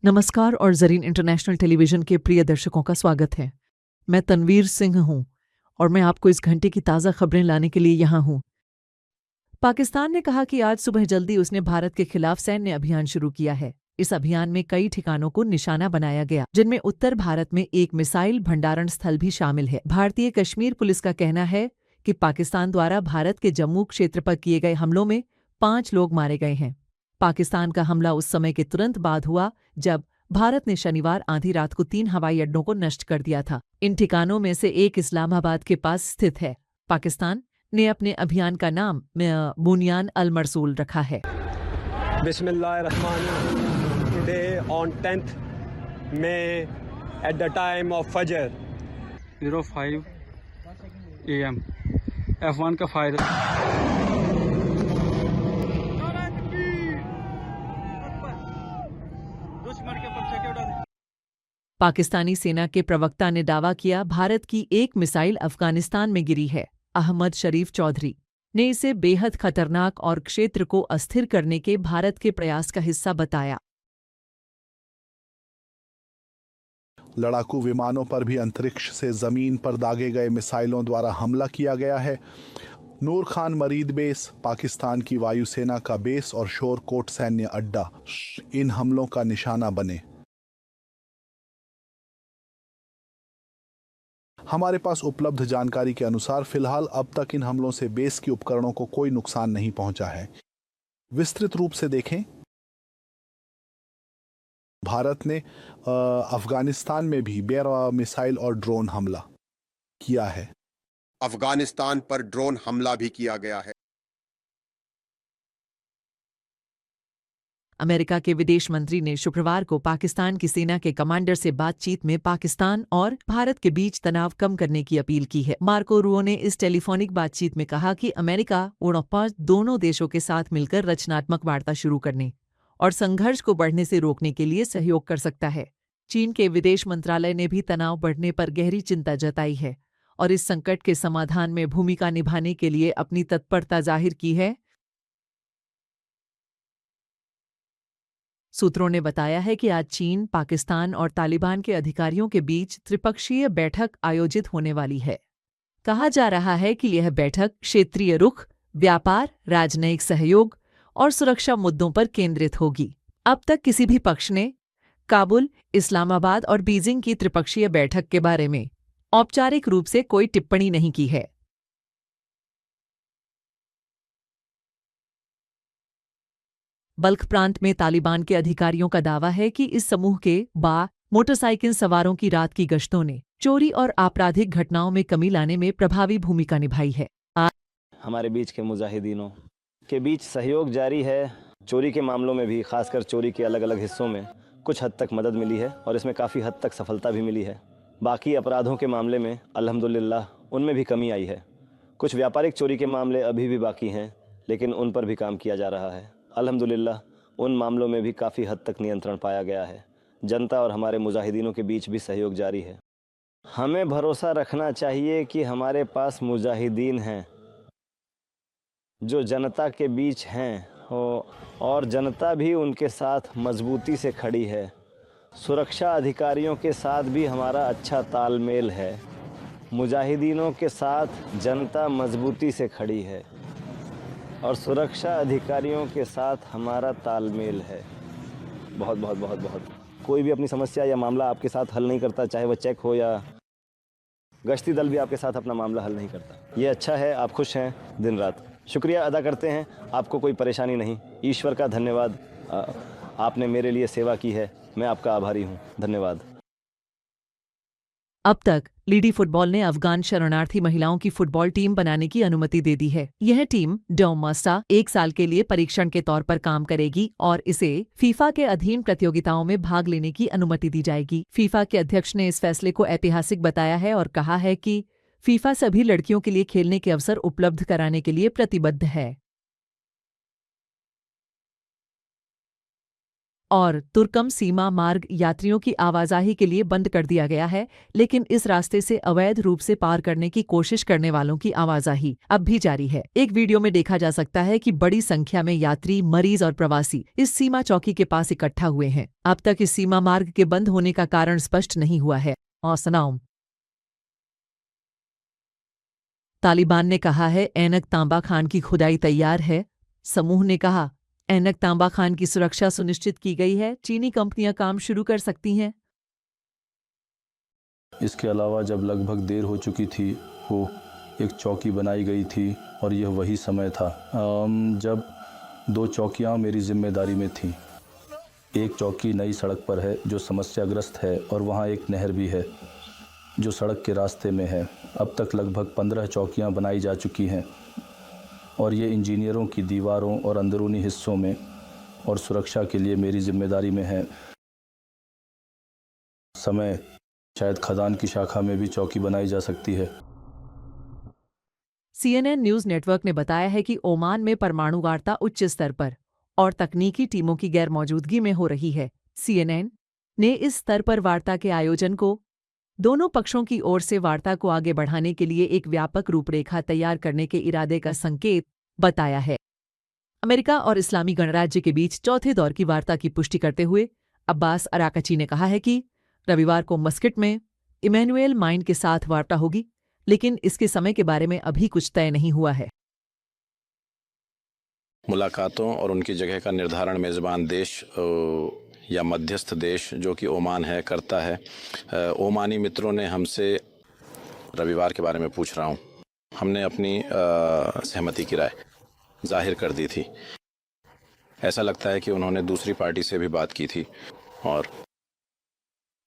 नमस्कार और Zareen international television के प्रिय दर्शकों का स्वागत है। मैं तनवीर सिंह हूं और मैं आपको इस घंटे की ताज़ा खबरें लाने के लिए यहां हूं। पाकिस्तान ने कहा कि आज सुबह जल्दी उसने भारत के खिलाफ सैन्य अभियान शुरू किया है। इस अभियान में कई ठिकानों को निशाना बनाया गया, जिनमें उत्तर भारत में एक मिसाइल भंडारण स्थल भी शामिल है। भारतीय कश्मीर पुलिस का कहना है कि पाकिस्तान द्वारा भारत के जम्मू क्षेत्र पर किए गए हमलों में 5 लोग मारे गए हैं। पाकिस्तान का हमला उस समय के तुरंत बाद हुआ जब भारत ने शनिवार आधी रात को 3 हवाई अड्डों को नष्ट कर दिया था। इन ठिकानों में से एक इस्लामाबाद के पास स्थित है। पाकिस्तान ने अपने अभियान का नाम बुनियान अल मरसूल रखा है। Bismillahirrahmanirrahim. Today on 10th May at the time of Fajr 05 AM F1 का फायदा। पाकिस्तानी सेना के प्रवक्ता ने दावा किया भारत की एक मिसाइल अफगानिस्तान में गिरी है। अहमद शरीफ चौधरी ने इसे बेहद खतरनाक और क्षेत्र को अस्थिर करने के भारत के प्रयास का हिस्सा बताया। लड़ाकू विमानों पर भी अंतरिक्ष से जमीन पर दागे गए मिसाइलों द्वारा हमला किया गया है। नूर खान मरीद बेस, पाकिस्तान की वायुसेना का बेस और शोरकोट सैन्य अड्डा इन हमलों का निशाना बने। हमारे पास उपलब्ध जानकारी के अनुसार फिलहाल अब तक इन हमलों से बेस के उपकरणों को कोई नुकसान नहीं पहुंचा है। विस्तृत रूप से देखें, भारत ने अफगानिस्तान में भी बेरवा मिसाइल और ड्रोन हमला किया है। अफगानिस्तान पर ड्रोन हमला भी किया गया है। अमेरिका के विदेश मंत्री ने शुक्रवार को पाकिस्तान की सेना के कमांडर से बातचीत में पाकिस्तान और भारत के बीच तनाव कम करने की अपील की है। मार्को रूबियो ने इस टेलीफोनिक बातचीत में कहा कि अमेरिका ऊणप्पा दोनों देशों के साथ मिलकर रचनात्मक वार्ता शुरू करने और संघर्ष को बढ़ने से रोकने के लिए सहयोग कर सकता है। चीन के विदेश मंत्रालय ने भी तनाव बढ़ने पर गहरी चिंता जताई है और इस संकट के समाधान में भूमिका निभाने के लिए अपनी तत्परता जाहिर की है। सूत्रों ने बताया है कि आज चीन, पाकिस्तान और तालिबान के अधिकारियों के बीच त्रिपक्षीय बैठक आयोजित होने वाली है। कहा जा रहा है कि यह बैठक क्षेत्रीय रुख, व्यापार, राजनयिक सहयोग और सुरक्षा मुद्दों पर केंद्रित होगी। अब तक किसी भी पक्ष ने काबुल, इस्लामाबाद और बीजिंग की त्रिपक्षीय बैठक के बारे में औपचारिक रूप से कोई टिप्पणी नहीं की है। बल्ख प्रांत में तालिबान के अधिकारियों का दावा है कि इस समूह के मोटरसाइकिल सवारों की रात की गश्तों ने चोरी और आपराधिक घटनाओं में कमी लाने में प्रभावी भूमिका निभाई है। हमारे बीच के मुजाहिदीनों के बीच सहयोग जारी है। चोरी के मामलों में भी, खासकर चोरी के अलग अलग हिस्सों में कुछ हद तक मदद मिली है और इसमें काफ़ी हद तक सफलता भी मिली है। बाकी अपराधों के मामले में अल्हम्दुलिल्लाह उनमें भी कमी आई है। कुछ व्यापारिक चोरी के मामले अभी भी बाकी हैं, लेकिन उन पर भी काम किया जा रहा है। अल्हम्दुलिल्लाह उन मामलों में भी काफ़ी हद तक नियंत्रण पाया गया है। जनता और हमारे मुजाहिदीनों के बीच भी सहयोग जारी है। हमें भरोसा रखना चाहिए कि हमारे पास मुजाहिदीन हैं जो जनता के बीच हैं और जनता भी उनके साथ मजबूती से खड़ी है। सुरक्षा अधिकारियों के साथ भी हमारा अच्छा तालमेल है। मुजाहिदीनों के साथ जनता मजबूती से खड़ी है और सुरक्षा अधिकारियों के साथ हमारा तालमेल है। बहुत बहुत बहुत बहुत कोई भी अपनी समस्या या मामला आपके साथ हल नहीं करता, चाहे वह चेक हो या गश्ती दल भी आपके साथ अपना मामला हल नहीं करता। ये अच्छा है, आप खुश हैं दिन रात। शुक्रिया अदा करते हैं, आपको कोई परेशानी नहीं। ईश्वर का धन्यवाद, आपने मेरे लिए सेवा की है, मैं आपका आभारी हूँ। धन्यवाद। अब तक लीडी फुटबॉल ने अफगान शरणार्थी महिलाओं की फुटबॉल टीम बनाने की अनुमति दे दी है। यह टीम डोमास्टा 1 साल के लिए परीक्षण के तौर पर काम करेगी और इसे फीफा के अधीन प्रतियोगिताओं में भाग लेने की अनुमति दी जाएगी। फीफा के अध्यक्ष ने इस फैसले को ऐतिहासिक बताया है और कहा है कि फीफा सभी लड़कियों के लिए खेलने के अवसर उपलब्ध कराने के लिए प्रतिबद्ध है। और तुर्कम सीमा मार्ग यात्रियों की आवाजाही के लिए बंद कर दिया गया है, लेकिन इस रास्ते से अवैध रूप से पार करने की कोशिश करने वालों की आवाजाही अब भी जारी है। एक वीडियो में देखा जा सकता है कि बड़ी संख्या में यात्री, मरीज और प्रवासी इस सीमा चौकी के पास इकट्ठा हुए हैं। अब तक इस सीमा मार्ग के बंद होने का कारण स्पष्ट नहीं हुआ है। औसनाओं तालिबान ने कहा है ऐनक तांबा खान की खुदाई तैयार है। समूह ने कहा ऐनक तांबा खान की सुरक्षा सुनिश्चित की गई है। चीनी कंपनियां काम शुरू कर सकती हैं। इसके अलावा जब लगभग देर हो चुकी थी, वो एक चौकी बनाई गई थी और यह वही समय था जब 2 चौकियां मेरी जिम्मेदारी में थीं। एक चौकी नई सड़क पर है जो समस्याग्रस्त है और वहाँ एक नहर भी है जो सड़क के रास्ते में है। अब तक लगभग 15 चौकियां बनाई जा चुकी हैं और ये इंजीनियरों की दीवारों और अंदरूनी हिस्सों में और सुरक्षा के लिए मेरी जिम्मेदारी में है। समय शायद खदान की शाखा में भी चौकी बनाई जा सकती है। CNN न्यूज नेटवर्क ने बताया है कि ओमान में परमाणु वार्ता उच्च स्तर पर और तकनीकी टीमों की गैरमौजूदगी में हो रही है। CNN ने इस स्तर पर वार्ता के आयोजन को दोनों पक्षों की ओर से वार्ता को आगे बढ़ाने के लिए एक व्यापक रूपरेखा तैयार करने के इरादे का संकेत बताया है। अमेरिका और इस्लामी गणराज्य के बीच चौथे दौर की वार्ता की पुष्टि करते हुए अब्बास अराकची ने कहा है कि रविवार को मस्कट में इमैनुएल माइंड के साथ वार्ता होगी, लेकिन इसके समय के बारे में अभी कुछ तय नहीं हुआ है। मुलाकातों और उनकी जगह का निर्धारण मेज़बान देश या मध्यस्थ देश जो कि ओमान है करता है। ओमानी मित्रों ने हमसे रविवार के बारे में पूछ रहा हूँ, हमने अपनी सहमति की राय जाहिर कर दी थी। ऐसा लगता है कि उन्होंने दूसरी पार्टी से भी बात की थी और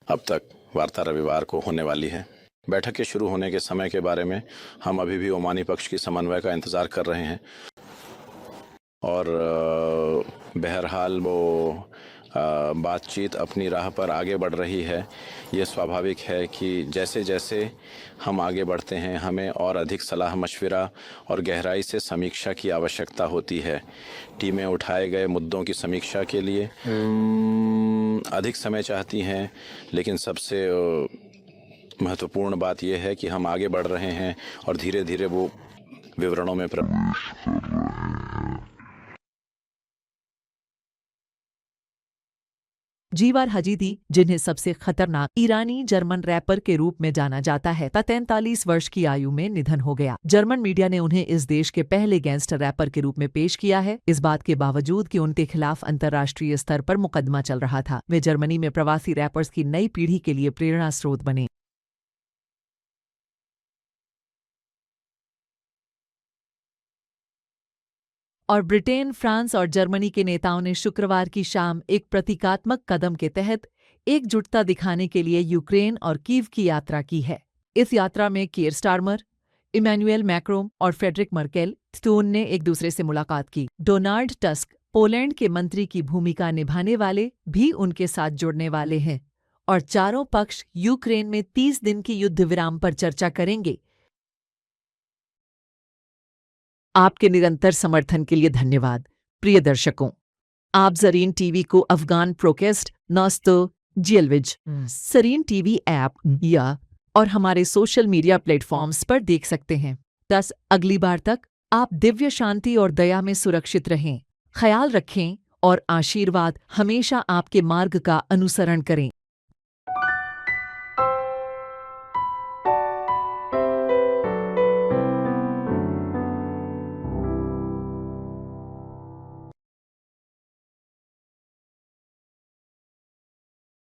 अब तक वार्ता रविवार को होने वाली है। बैठक के शुरू होने के समय के बारे में हम अभी भी ओमानी पक्ष की समन्वय का इंतज़ार कर रहे हैं और बहरहाल वो बातचीत अपनी राह पर आगे बढ़ रही है। ये स्वाभाविक है कि जैसे जैसे हम आगे बढ़ते हैं हमें और अधिक सलाह मशविरा और गहराई से समीक्षा की आवश्यकता होती है। टीमें उठाए गए मुद्दों की समीक्षा के लिए अधिक समय चाहती हैं, लेकिन सबसे महत्वपूर्ण बात यह है कि हम आगे बढ़ रहे हैं और धीरे धीरे वो विवरणों में प्रवेश कर रहे हैं। जीवार हजीदी, जिन्हें सबसे खतरनाक ईरानी जर्मन रैपर के रूप में जाना जाता है, 43 वर्ष की आयु में निधन हो गया। जर्मन मीडिया ने उन्हें इस देश के पहले गैंगस्टर रैपर के रूप में पेश किया है, इस बात के बावजूद कि उनके खिलाफ अंतर्राष्ट्रीय स्तर पर मुकदमा चल रहा था। वे जर्मनी में प्रवासी रैपर्स की नई पीढ़ी के लिए प्रेरणा स्रोत बने। और ब्रिटेन, फ्रांस और जर्मनी के नेताओं ने शुक्रवार की शाम एक प्रतीकात्मक कदम के तहत एकजुटता दिखाने के लिए यूक्रेन और कीव की यात्रा की है। इस यात्रा में कीर स्टारमर, इमैनुएल मैक्रोन और फ्रेडरिक मर्केल स्टोन ने एक दूसरे से मुलाकात की। डोनाल्ड टस्क, पोलैंड के मंत्री की भूमिका निभाने वाले, भी उनके साथ जुड़ने वाले हैं और चारों पक्ष यूक्रेन में 30 दिन की युद्ध विराम पर चर्चा करेंगे। आपके निरंतर समर्थन के लिए धन्यवाद। प्रिय दर्शकों, आप ज़रीन टीवी को अफगान प्रोकेस्ट नॉस्तो जेलविज ज़रीन टीवी ऐप या और हमारे सोशल मीडिया प्लेटफॉर्म्स पर देख सकते हैं। अगली बार तक आप दिव्य शांति और दया में सुरक्षित रहें। ख्याल रखें और आशीर्वाद हमेशा आपके मार्ग का अनुसरण करें।